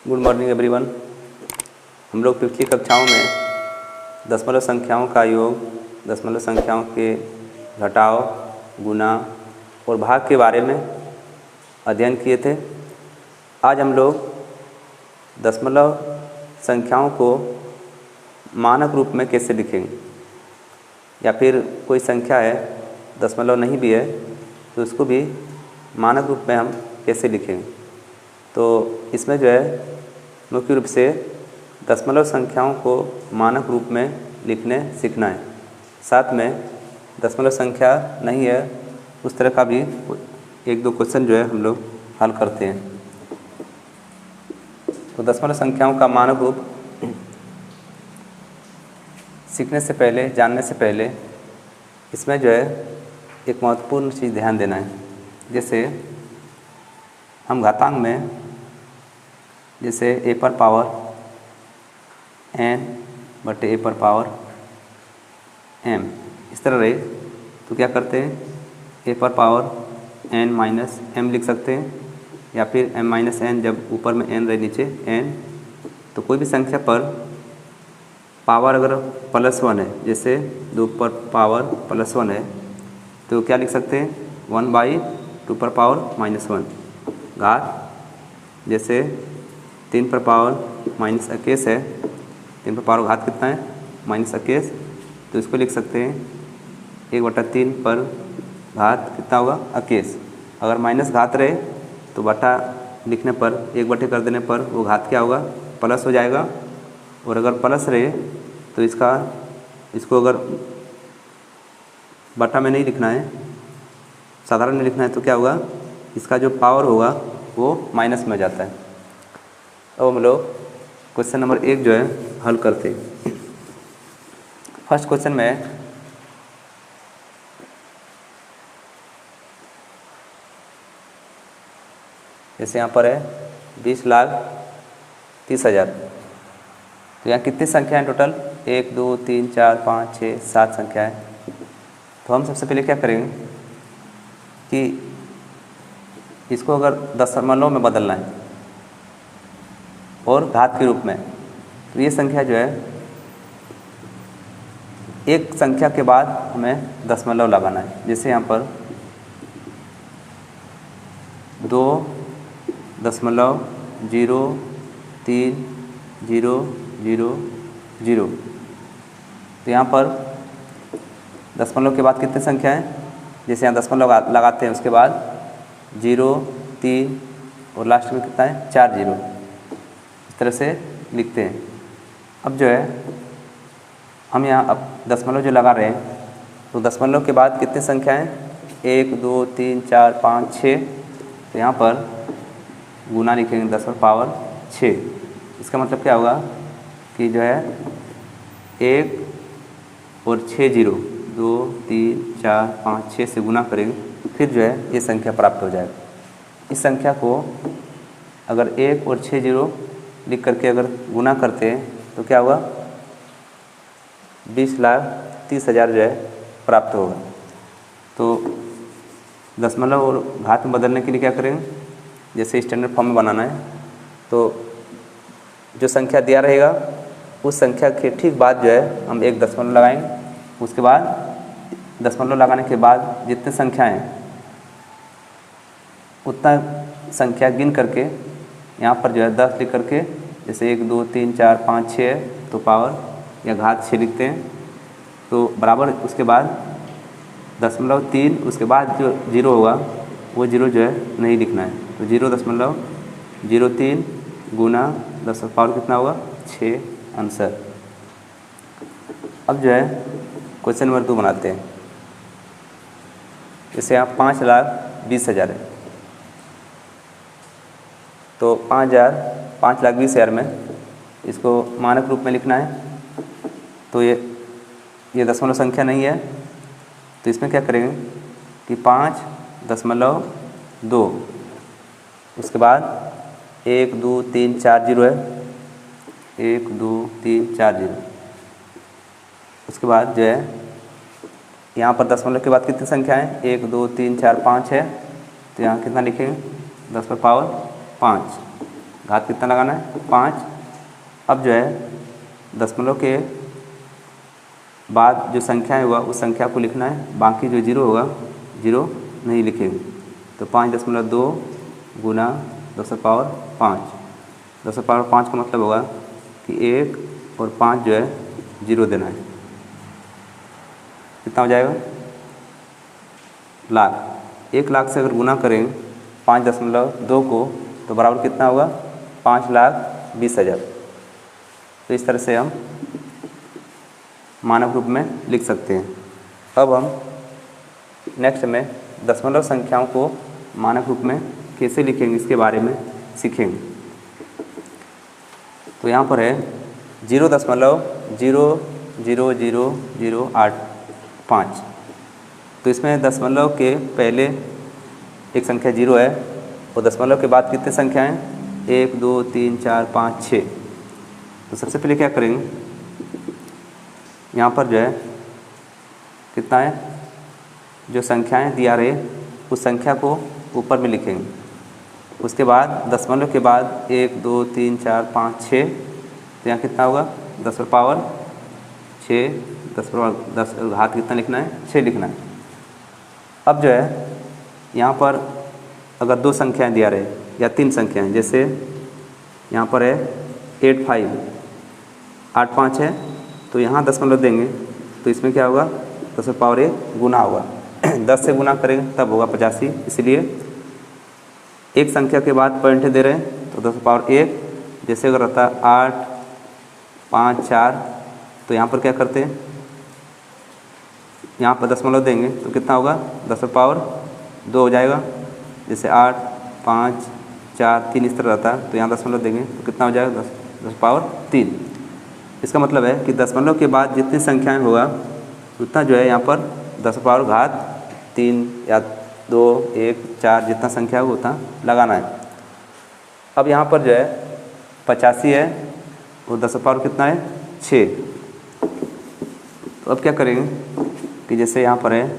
Good morning everyone. हम लोग पिछली कक्षाओं में दशमलव संख्याओं का योग, दशमलव संख्याओं के घटाव, गुणा और भाग के बारे में अध्ययन किए थे। आज हम लोग दशमलव संख्याओं को मानक रूप में कैसे लिखेंगे, या फिर कोई संख्या है दशमलव नहीं भी है तो उसको भी मानक रूप में हम कैसे लिखेंगे। तो इसमें जो है मुख्य रूप से दशमलव संख्याओं को मानक रूप में लिखने सीखना है। साथ में दशमलव संख्या नहीं है उस तरह का भी एक दो क्वेश्चन जो है हम लोग हल करते हैं। तो दशमलव संख्याओं का मानक रूप सीखने से पहले, जानने से पहले इसमें जो है एक महत्वपूर्ण चीज़ ध्यान देना है। जैसे हम घातांक में जैसे a पर पावर n बटे a पर पावर m इस तरह रहे तो क्या करते हैं, a पर पावर n माइनस m लिख सकते हैं, या फिर m माइनस n जब ऊपर में n रहे नीचे n। तो कोई भी संख्या पर पावर अगर +1 है, जैसे 2 पर पावर +1 है तो क्या लिख सकते हैं, 1/2 पर पावर -1 घात। जैसे 3 पर पावर -21 है, 3 पर पावर घात कितना है, -21, तो इसको लिख सकते हैं 1/3 पर घात कितना होगा, 21। अगर माइनस घात रहे तो बटा लिखने पर 1/, कर देने पर वो घात क्या होगा, प्लस हो जाएगा। और अगर प्लस रहे तो इसको अगर बटा में नहीं लिखना है, साधारण में लिखना है, तो क्या होगा, इसका जो पावर होगा वो माइनस में जाता है। अब हम लोग क्वेश्चन नंबर 1 जो है हल करते हैं। फर्स्ट क्वेश्चन में जैसे यहाँ पर है 20,30,000, तो यहाँ कितनी संख्या है टोटल, 1 2 3 4 5 6 7 संख्या है। तो हम सबसे पहले क्या करेंगे कि इसको अगर दशमलव में बदलना है और घात के रूप में, तो ये संख्या जो है एक संख्या के बाद हमें दशमलव लगाना है। जैसे यहाँ पर 2.03000, तो यहाँ पर दशमलव के बाद कितनी संख्या है, जैसे यहाँ दशमलव लगाते हैं उसके बाद 0 3 और लास्ट में कितना है, 4 0, इस तरह से लिखते हैं। अब जो है हम यहाँ अब दशमलव जो लगा रहे हैं, तो दशमलव के बाद कितनी संख्या है, 1 2 3 4 5 6, तो यहाँ पर गुना लिखेंगे 10 पर पावर 6। इसका मतलब क्या होगा कि जो है 1 और 6 0, 2 3 4 5 6 से गुना करेंगे, फिर जो है ये संख्या प्राप्त हो जाएगा। इस संख्या को अगर 1 और 6 0 लिख करके अगर गुना करते हैं तो क्या होगा, 20,30,000 जो है प्राप्त होगा। तो दशमलव और घात में बदलने के लिए क्या करेंगे, जैसे स्टैंडर्ड फॉर्म में बनाना है, तो जो संख्या दिया रहेगा उस संख्या के ठीक बाद जो है हम एक दशमलव लगाएंगे। उसके बाद दशमलव लगाने के बाद जितने संख्याएँ हैं उतना संख्या गिन करके यहाँ पर जो है 10 लिख करके, जैसे 1 2 3 4 5 6 है तो पावर या घात 6 लिखते हैं, तो बराबर उसके बाद 0.3, उसके बाद जो 0 होगा वो 0 जो है नहीं लिखना है, तो 0.03 गुना 10 का पावर कितना होगा, 6 आंसर। अब जो है क्वेश्चन नंबर 2 बनाते हैं। जैसे यहाँ 5,20,000 है, तो 5,20,000 में इसको मानक रूप में लिखना है। तो ये दशमलव संख्या नहीं है, तो इसमें क्या करेंगे कि 5.2, उसके बाद 1 2 3 4 0 है, 1 2 3 4 0। उसके बाद जो है यहाँ पर दशमलव के बाद कितनी संख्या है, 1 2 3 4 5 है, तो यहाँ कितना लिखेंगे, 10 पर पावर 5 घात कितना लगाना है 5। अब जो है दशमलव के बाद जो संख्या होगा उस संख्या को लिखना है, बाकी जो जीरो होगा जीरो नहीं लिखेंगे। तो 5.2 गुना 10⁵ 10⁵ का मतलब होगा कि 1 और 5 जो है जीरो देना है। कितना हो जाएगा लाख। 1 लाख से अगर गुना करें 5.2 को तो बराबर कितना होगा 5,20,000। तो इस तरह से हम मानक रूप में लिख सकते हैं। अब हम नेक्स्ट में दशमलव संख्याओं को मानक रूप में कैसे लिखेंगे इसके बारे में सीखेंगे। तो यहाँ पर है 0.0000085। तो इसमें दशमलव के पहले एक संख्या जीरो है और दशमलव के बाद कितने संख्या हैं 1 2 3 4 5 6। तो सबसे पहले क्या करेंगे, यहाँ पर जो है कितना है जो संख्याएं दिया रहे उस संख्या को ऊपर में लिखेंगे। उसके बाद दशमलव के बाद 1 2 3 4 5 6। तो यहाँ कितना होगा 10⁻6 10 घात कितना लिखना है 6 लिखना है। अब जो है यहाँ पर अगर दो संख्याएं दिया रहे या तीन संख्याएं, जैसे यहाँ पर है 85 है तो यहाँ दशमलव देंगे तो इसमें क्या होगा 10⁻1 गुना होगा 10 से गुना करेंगे तब होगा 85। इसलिए एक संख्या के बाद पॉइंट दे रहे हैं तो 10⁻1। जैसे अगर रहता 8 5 4 तो यहाँ पर क्या करते हैं यहाँ पर दशमलव देंगे तो कितना होगा 10⁻2 हो जाएगा। जैसे 8 5 4 3 इस तरह रहता है तो यहाँ दशमलव देंगे तो कितना हो जाएगा 10⁻3। इसका मतलब है कि दशमलव के बाद जितनी संख्याएं होगा उतना जो है यहाँ पर 10⁻3 या 2 1 4 जितना संख्या हो उतना लगाना है। अब यहाँ पर जो है 85 है और 10⁻ कितना है 6। तो अब क्या करेंगे कि जैसे यहाँ पर है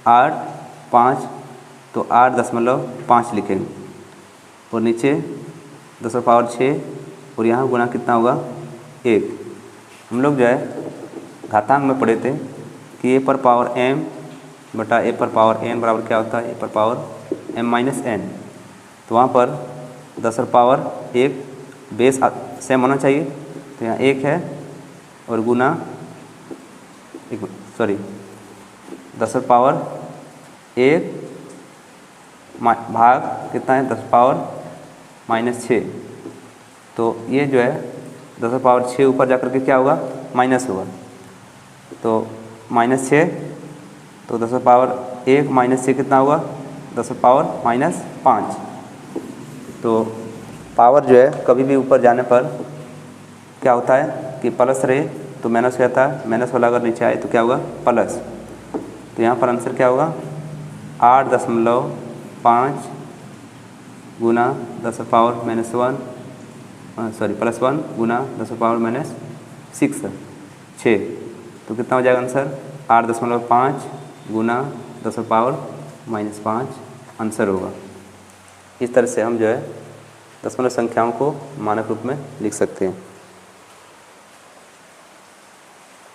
8 5 तो 8.5 लिखेंगे और नीचे 10⁻6 और यहाँ गुना कितना होगा 1। हम लोग जो है घातांक में पढ़े थे कि a⁻m बटा a⁻n बराबर क्या होता है a⁻m-n। तो वहाँ पर 10⁻1 बेस सेम होना चाहिए तो यहाँ 1 है और गुना 10⁻1 भाग कितना है 10⁻−6। तो ये जो है 10⁻6 ऊपर जाकर के क्या होगा माइनस होगा तो -6। तो 10⁻1 -6 कितना होगा 10⁻−5। तो पावर जो है कभी भी ऊपर जाने पर क्या होता है कि प्लस रहे तो माइनस रहता है, माइनस वाला अगर नीचे आए तो क्या होगा प्लस। तो यहाँ पर आंसर क्या होगा 8.5 गुना 10⁻−1 +1 गुना 10⁻−6 तो कितना हो जाएगा आंसर 8.5 गुना 10⁻−5 आंसर होगा। इस तरह से हम जो है दशमलव संख्याओं को मानक रूप में लिख सकते हैं।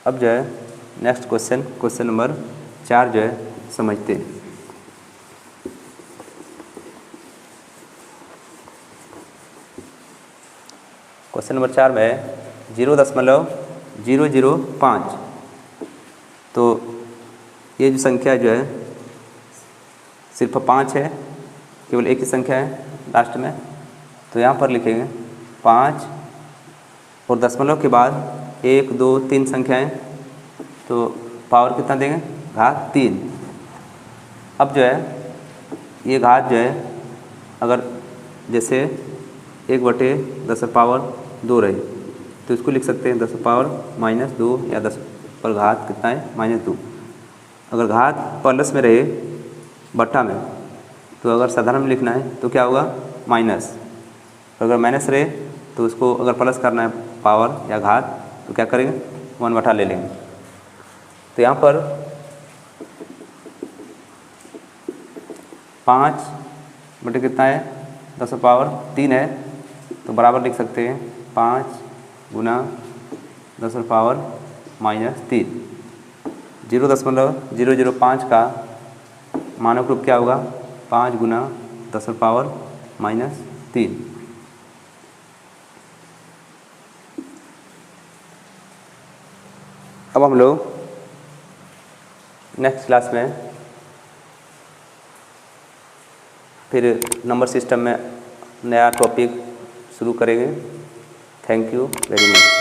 अब जो है नेक्स्ट क्वेश्चन नंबर 4 जो है समझते हैं। क्वेश्चन नंबर 4 में 0.005। तो ये जो संख्या जो है सिर्फ 5 है, केवल एक ही संख्या है लास्ट में। तो यहाँ पर लिखेंगे 5 और दशमलव के बाद 1 2 3 संख्याएं तो पावर कितना देंगे घात 3। अब जो है ये घात जो है अगर जैसे 1/10⁻2 रहे तो इसको लिख सकते हैं 10⁻−2 या 10 पर घात कितना है -2। अगर घात प्लस में रहे बट्टा में तो अगर साधारण में लिखना है तो क्या होगा माइनस। अगर माइनस रहे तो उसको अगर प्लस करना है पावर या घात तो क्या करेंगे 1/, ले लेंगे। तो यहाँ पर 5 बटे कितना है 10⁻3 है तो तो बराबर लिख सकते हैं 5 गुना 10⁻³ 0.005 का मानक रूप क्या होगा? 5 गुना 10⁻³ अब हम लोग नेक्स्ट क्लास में फिर नंबर सिस्टम में नया टॉपिक शुरू करेंगे। Thank you very much.